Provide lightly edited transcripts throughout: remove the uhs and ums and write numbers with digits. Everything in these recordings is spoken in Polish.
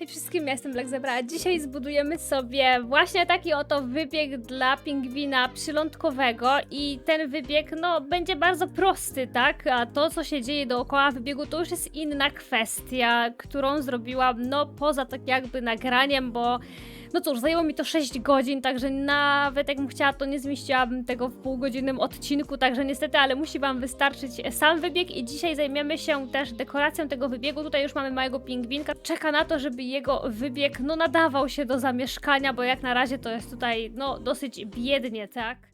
Hej wszystkim, ja jestem Black Zebra, a dzisiaj zbudujemy sobie właśnie taki oto wybieg dla pingwina przylądkowego i ten wybieg, no, będzie bardzo prosty, tak? A to, co się dzieje dookoła wybiegu, to już jest inna kwestia, którą zrobiłam, no, poza tak jakby nagraniem, bo no cóż, zajęło mi to 6 godzin, także nawet jakbym chciała, to nie zmieściłabym tego w półgodzinnym odcinku, także niestety, ale musi wam wystarczyć sam wybieg i dzisiaj zajmiemy się też dekoracją tego wybiegu. Tutaj już mamy małego pingwinka, czeka na to, żeby jego wybieg, no, nadawał się do zamieszkania, bo jak na razie to jest tutaj, no, dosyć biednie, tak?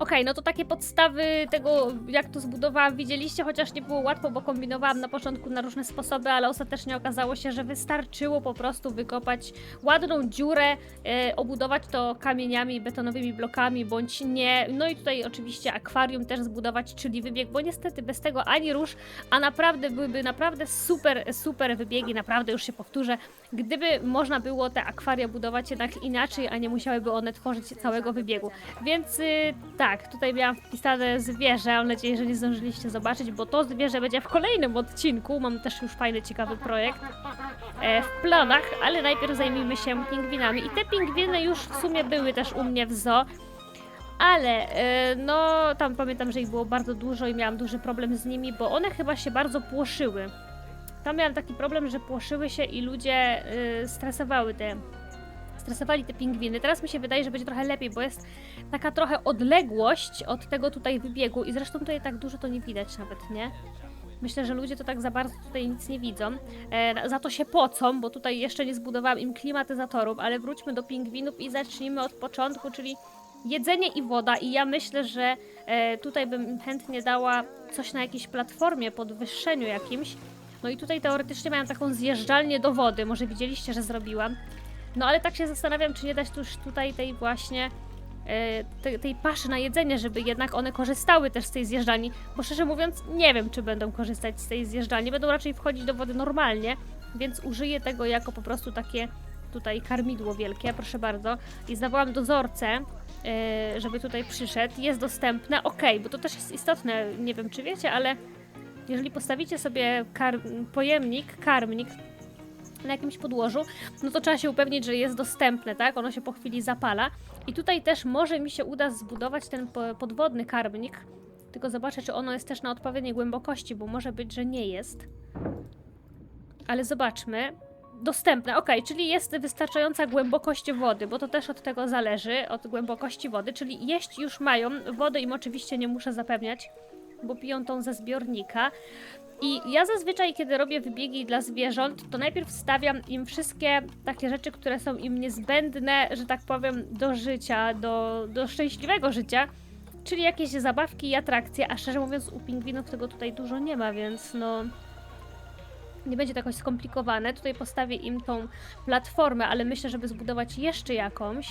Okej, no to takie podstawy tego, jak to zbudowałam, widzieliście, chociaż nie było łatwo, bo kombinowałam na początku na różne sposoby, ale ostatecznie okazało się, że wystarczyło po prostu wykopać ładną dziurę, obudować to kamieniami, betonowymi blokami, bądź nie. No i tutaj oczywiście akwarium też zbudować, czyli wybieg, bo niestety bez tego ani rusz, a naprawdę byłyby naprawdę super wybiegi, naprawdę już się powtórzę, gdyby można było te akwaria budować jednak inaczej, a nie musiałyby one tworzyć całego wybiegu. Więc tak, tutaj miałam wpisane zwierzę, mam nadzieję, że nie zdążyliście zobaczyć, bo to zwierzę będzie w kolejnym odcinku, mam też już fajny, ciekawy projekt w planach, ale najpierw zajmijmy się pingwinami. I te pingwiny już w sumie były też u mnie w zoo, ale no tam pamiętam, że ich było bardzo dużo i miałam duży problem z nimi, bo one chyba się bardzo płoszyły. Tam miałam taki problem, że płoszyły się i ludzie stresowali te pingwiny. Teraz mi się wydaje, że będzie trochę lepiej, bo jest taka trochę odległość od tego tutaj wybiegu i zresztą tutaj tak dużo to nie widać nawet, nie? Myślę, że ludzie to tak za bardzo tutaj nic nie widzą. Za to się pocą, bo tutaj jeszcze nie zbudowałam im klimatyzatorów, ale wróćmy do pingwinów i zacznijmy od początku, czyli jedzenie i woda. I ja myślę, że tutaj bym im chętnie dała coś na jakiejś platformie, podwyższeniu jakimś. No i tutaj teoretycznie miałam taką zjeżdżalnię do wody, może widzieliście, że zrobiłam. No ale tak się zastanawiam, czy nie dać już tutaj tej właśnie tej paszy na jedzenie, żeby jednak one korzystały też z tej zjeżdżalni, bo szczerze mówiąc nie wiem, czy będą korzystać z tej zjeżdżalni, będą raczej wchodzić do wody normalnie, więc użyję tego jako po prostu takie tutaj karmidło wielkie, proszę bardzo. I zawołam dozorcę, żeby tutaj przyszedł, jest dostępne, okej, bo to też jest istotne, nie wiem czy wiecie, ale jeżeli postawicie sobie karmnik na jakimś podłożu, no to trzeba się upewnić, że jest dostępne, tak? Ono się po chwili zapala. I tutaj też może mi się uda zbudować ten podwodny karmnik, tylko zobaczę, czy ono jest też na odpowiedniej głębokości, bo może być, że nie jest. Ale zobaczmy. Dostępne, czyli jest wystarczająca głębokość wody, bo to też od tego zależy, od głębokości wody, czyli jeść już mają, wody im oczywiście nie muszę zapewniać, bo piją tą ze zbiornika. I ja zazwyczaj, kiedy robię wybiegi dla zwierząt, to najpierw stawiam im wszystkie takie rzeczy, które są im niezbędne, że tak powiem, do życia, do szczęśliwego życia, czyli jakieś zabawki i atrakcje, a szczerze mówiąc u pingwinów tego tutaj dużo nie ma, więc no nie będzie to jakoś skomplikowane. Tutaj postawię im tą platformę, ale myślę, żeby zbudować jeszcze jakąś.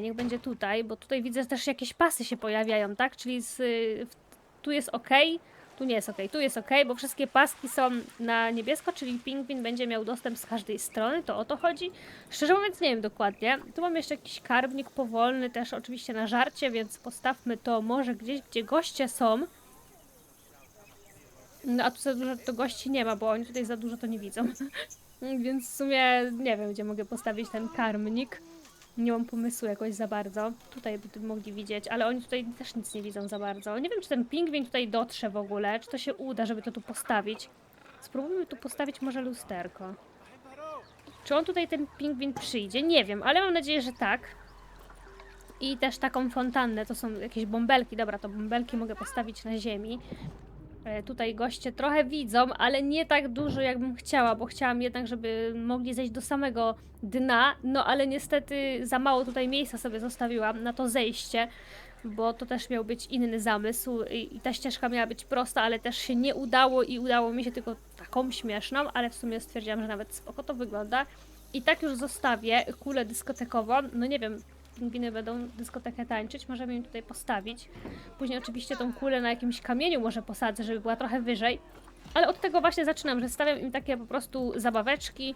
Niech będzie tutaj, bo tutaj widzę, że też jakieś pasy się pojawiają, tak? Czyli tu jest tu nie jest tu jest bo wszystkie paski są na niebiesko, czyli pingwin będzie miał dostęp z każdej strony, to o to chodzi. Szczerze mówiąc nie wiem dokładnie. Tu mam jeszcze jakiś karmnik powolny, też oczywiście na żarcie, więc postawmy to może gdzieś, gdzie goście są. No a tu za dużo to gości nie ma, bo oni tutaj za dużo to nie widzą. Więc w sumie nie wiem, gdzie mogę postawić ten karmnik. Nie mam pomysłu jakoś za bardzo. Tutaj by mogli widzieć, ale oni tutaj też nic nie widzą za bardzo. Nie wiem, czy ten pingwin tutaj dotrze w ogóle, czy to się uda, żeby to tu postawić. Spróbujmy tu postawić może lusterko. Czy on tutaj, ten pingwin, przyjdzie? Nie wiem, ale mam nadzieję, że tak. I też taką fontannę, to są jakieś bąbelki. Dobra, to bąbelki mogę postawić na ziemi. Tutaj goście trochę widzą, ale nie tak dużo jakbym chciała, bo chciałam jednak, żeby mogli zejść do samego dna, no ale niestety za mało tutaj miejsca sobie zostawiłam na to zejście, bo to też miał być inny zamysł i ta ścieżka miała być prosta, ale też się nie udało i udało mi się tylko taką śmieszną, ale w sumie stwierdziłam, że nawet spoko to wygląda. I tak już zostawię kulę dyskotekową, no nie wiem, pingwiny będą dyskotekę tańczyć, możemy im tutaj postawić. Później oczywiście tą kulę na jakimś kamieniu może posadzę, żeby była trochę wyżej. Ale od tego właśnie zaczynam, że stawiam im takie po prostu zabaweczki,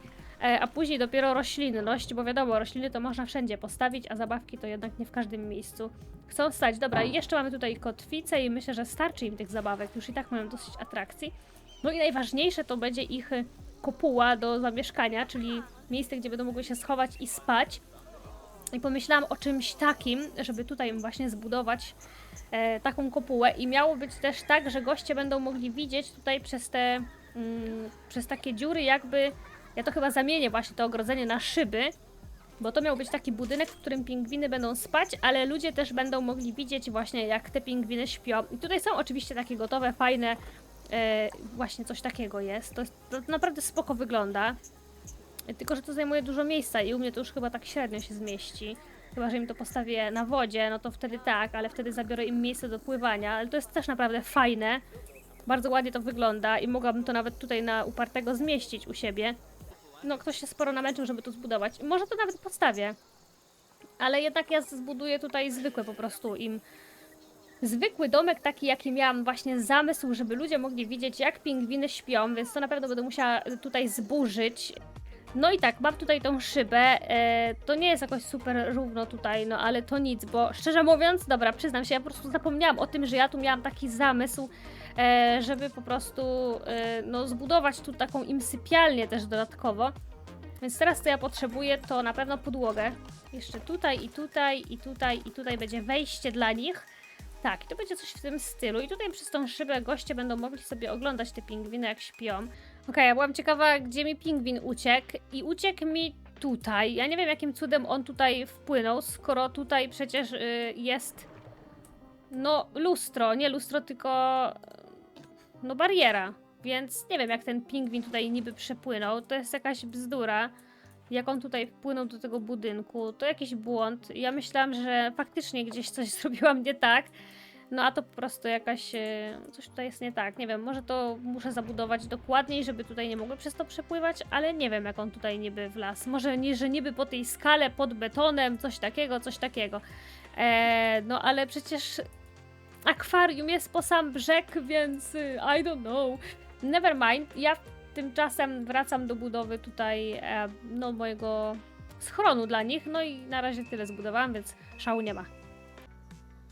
a później dopiero roślinność, bo wiadomo, rośliny to można wszędzie postawić, a zabawki to jednak nie w każdym miejscu chcą stać. Dobra, i jeszcze mamy tutaj kotwicę i myślę, że starczy im tych zabawek, już i tak mają dosyć atrakcji. No i najważniejsze to będzie ich kopuła do zamieszkania, czyli miejsce, gdzie będą mogły się schować i spać. I pomyślałam o czymś takim, żeby tutaj właśnie zbudować taką kopułę i miało być też tak, że goście będą mogli widzieć tutaj przez takie dziury jakby, ja to chyba zamienię właśnie to ogrodzenie na szyby, bo to miał być taki budynek, w którym pingwiny będą spać, ale ludzie też będą mogli widzieć właśnie jak te pingwiny śpią. I tutaj są oczywiście takie gotowe, fajne, właśnie coś takiego jest, to naprawdę spoko wygląda. Tylko że to zajmuje dużo miejsca i u mnie to już chyba tak średnio się zmieści. Chyba, że im to postawię na wodzie, no to wtedy tak, ale wtedy zabiorę im miejsce do pływania, ale to jest też naprawdę fajne. Bardzo ładnie to wygląda i mogłabym to nawet tutaj na upartego zmieścić u siebie. No, ktoś się sporo namęczył, żeby to zbudować. Może to nawet postawię. Ale jednak ja zbuduję tutaj zwykłe po prostu im. Zwykły domek, taki jaki miałam właśnie zamysł, żeby ludzie mogli widzieć, jak pingwiny śpią, więc to na pewno będę musiała tutaj zburzyć. No i tak, mam tutaj tą szybę, to nie jest jakoś super równo tutaj, no ale to nic, bo szczerze mówiąc, dobra, przyznam się, ja po prostu zapomniałam o tym, że ja tu miałam taki zamysł, żeby po prostu, no zbudować tu taką im sypialnię też dodatkowo. Więc teraz co ja potrzebuję, to na pewno podłogę. Jeszcze tutaj i tutaj i tutaj i tutaj będzie wejście dla nich. Tak, i to będzie coś w tym stylu. I tutaj przez tą szybę goście będą mogli sobie oglądać te pingwiny, jak śpią. Okej, ja byłam ciekawa, gdzie mi pingwin uciekł. I uciekł mi tutaj. Ja nie wiem, jakim cudem on tutaj wpłynął, skoro tutaj przecież jest... No, lustro. Nie lustro, tylko... No, bariera. Więc nie wiem, jak ten pingwin tutaj niby przepłynął. To jest jakaś bzdura. Jak on tutaj wpłynął do tego budynku, to jakiś błąd. Ja myślałam, że faktycznie gdzieś coś zrobiłam nie tak. No a to po prostu jakaś... coś tutaj jest nie tak. Nie wiem, może to muszę zabudować dokładniej, żeby tutaj nie mogły przez to przepływać, ale nie wiem, jak on tutaj niby wlazł. Może nie, że niby po tej skale, pod betonem, coś takiego, coś takiego. No ale przecież akwarium jest po sam brzeg, więc I don't know. Never mind. Ja tymczasem wracam do budowy tutaj no mojego schronu dla nich. No i na razie tyle zbudowałam, więc szału nie ma.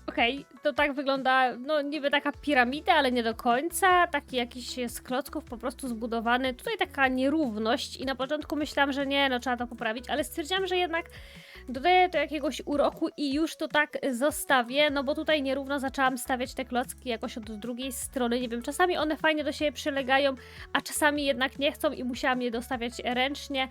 Okej, to tak wygląda, no niby taka piramida, ale nie do końca. Taki jakiś z klocków po prostu zbudowany. Tutaj taka nierówność i na początku myślałam, że nie, no trzeba to poprawić, ale stwierdziłam, że jednak dodaję to jakiegoś uroku i już to tak zostawię, no bo tutaj nierówno zaczęłam stawiać te klocki jakoś od drugiej strony, nie wiem, czasami one fajnie do siebie przylegają, a czasami jednak nie chcą i musiałam je dostawiać ręcznie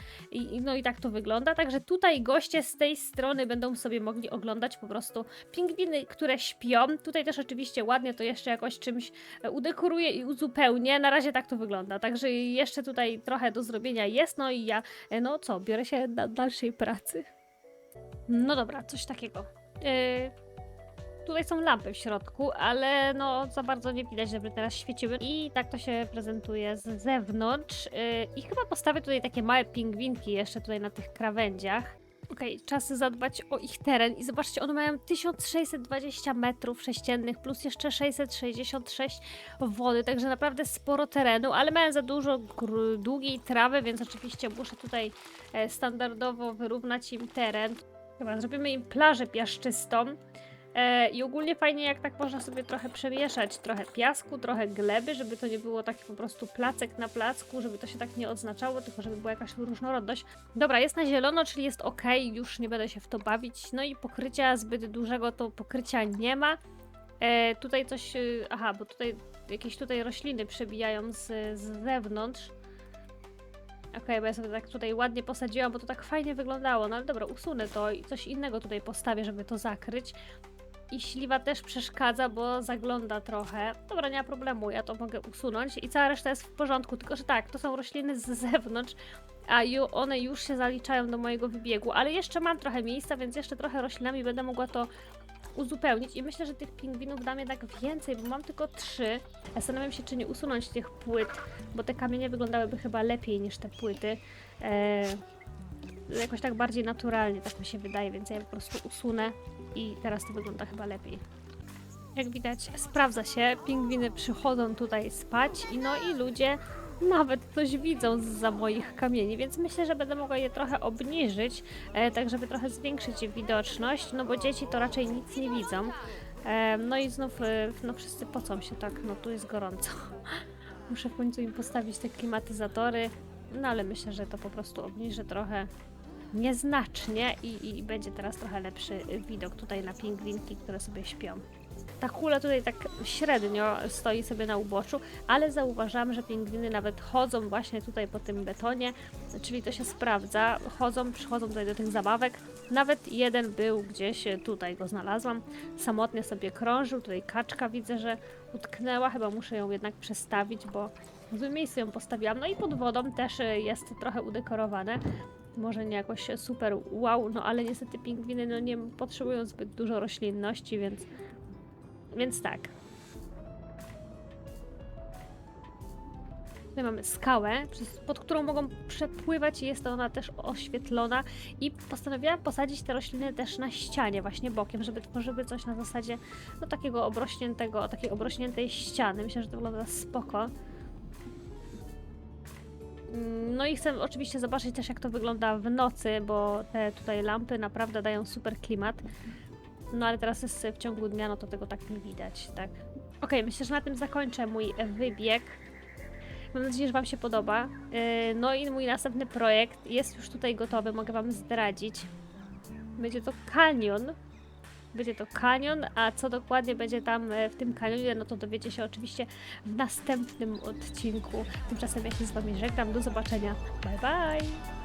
no i tak to wygląda, także tutaj goście z tej strony będą sobie mogli oglądać po prostu pingwiny, które śpią. Tutaj też oczywiście ładnie to jeszcze jakoś czymś udekoruję i uzupełnię, na razie tak to wygląda, także jeszcze tutaj trochę do zrobienia jest, no i ja, no co, biorę się do dalszej pracy. No dobra, coś takiego. Tutaj są lampy w środku, ale no za bardzo nie widać, żeby teraz świeciły. I tak to się prezentuje z zewnątrz. I chyba postawię tutaj takie małe pingwinki jeszcze tutaj na tych krawędziach. Okej, czas zadbać o ich teren i zobaczcie, one mają 1620 metrów sześciennych plus jeszcze 666 wody, także naprawdę sporo terenu, ale mają za dużo długiej trawy, więc oczywiście muszę tutaj standardowo wyrównać im teren. Dobra, zrobimy im plażę piaszczystą. I ogólnie fajnie, jak tak można sobie trochę przemieszać, trochę piasku, trochę gleby, żeby to nie było taki po prostu placek na placku, żeby to się tak nie odznaczało, tylko żeby była jakaś różnorodność. Dobra, jest na zielono, czyli jest ok, już nie będę się w to bawić. No i pokrycia zbyt dużego to pokrycia nie ma. Tutaj coś, aha, bo tutaj jakieś tutaj rośliny przebijają z zewnątrz. Okej, bo ja sobie tak tutaj ładnie posadziłam, bo to tak fajnie wyglądało. No ale dobra, usunę to i coś innego tutaj postawię, żeby to zakryć. I śliwa też przeszkadza, bo zagląda trochę. Dobra, nie ma problemu, ja to mogę usunąć i cała reszta jest w porządku. Tylko że tak, to są rośliny z zewnątrz, a one już się zaliczają do mojego wybiegu. Ale jeszcze mam trochę miejsca, więc jeszcze trochę roślinami będę mogła to uzupełnić. I myślę, że tych pingwinów dam jednak więcej, bo mam tylko 3. Zastanawiam się, czy nie usunąć tych płyt, bo te kamienie wyglądałyby chyba lepiej niż te płyty. Jakoś tak bardziej naturalnie, tak mi się wydaje, więc ja je po prostu usunę i teraz to wygląda chyba lepiej. Jak widać, sprawdza się, pingwiny przychodzą tutaj spać i ludzie nawet coś widzą zza moich kamieni, więc myślę, że będę mogła je trochę obniżyć, tak żeby trochę zwiększyć ich widoczność, no bo dzieci to raczej nic nie widzą. No i znów, no wszyscy pocą się tak, no tu jest gorąco. Muszę w końcu im postawić te klimatyzatory, no ale myślę, że to po prostu obniżę trochę nieznacznie i będzie teraz trochę lepszy widok tutaj na pingwinki, które sobie śpią. Ta kula tutaj tak średnio stoi sobie na uboczu, ale zauważam, że pingwiny nawet chodzą właśnie tutaj po tym betonie, czyli to się sprawdza, przychodzą tutaj do tych zabawek. Nawet jeden był gdzieś, tutaj go znalazłam, samotnie sobie krążył, tutaj kaczka widzę, że utknęła, chyba muszę ją jednak przestawić, bo w złym miejscu ją postawiłam. No i pod wodą też jest trochę udekorowane. może nie jakoś super wow, no ale niestety pingwiny no nie potrzebują zbyt dużo roślinności, więc tak. Tutaj mamy skałę, pod którą mogą przepływać i jest ona też oświetlona i postanowiłam posadzić te rośliny też na ścianie, właśnie bokiem, żeby tworzyły coś na zasadzie no takiej obrośniętej ściany. Myślę, że to wygląda spoko. No i chcę oczywiście zobaczyć też, jak to wygląda w nocy, bo te tutaj lampy naprawdę dają super klimat. No ale teraz jest w ciągu dnia, no to tego tak nie widać, tak? Okej, myślę, że na tym zakończę mój wybieg. Mam nadzieję, że Wam się podoba. No i mój następny projekt jest już tutaj gotowy, mogę Wam zdradzić. Będzie to kanion. Będzie to kanion, a co dokładnie będzie tam w tym kanionie, no to dowiecie się oczywiście w następnym odcinku. Tymczasem ja się z Wami żegnam. Do zobaczenia. Bye bye!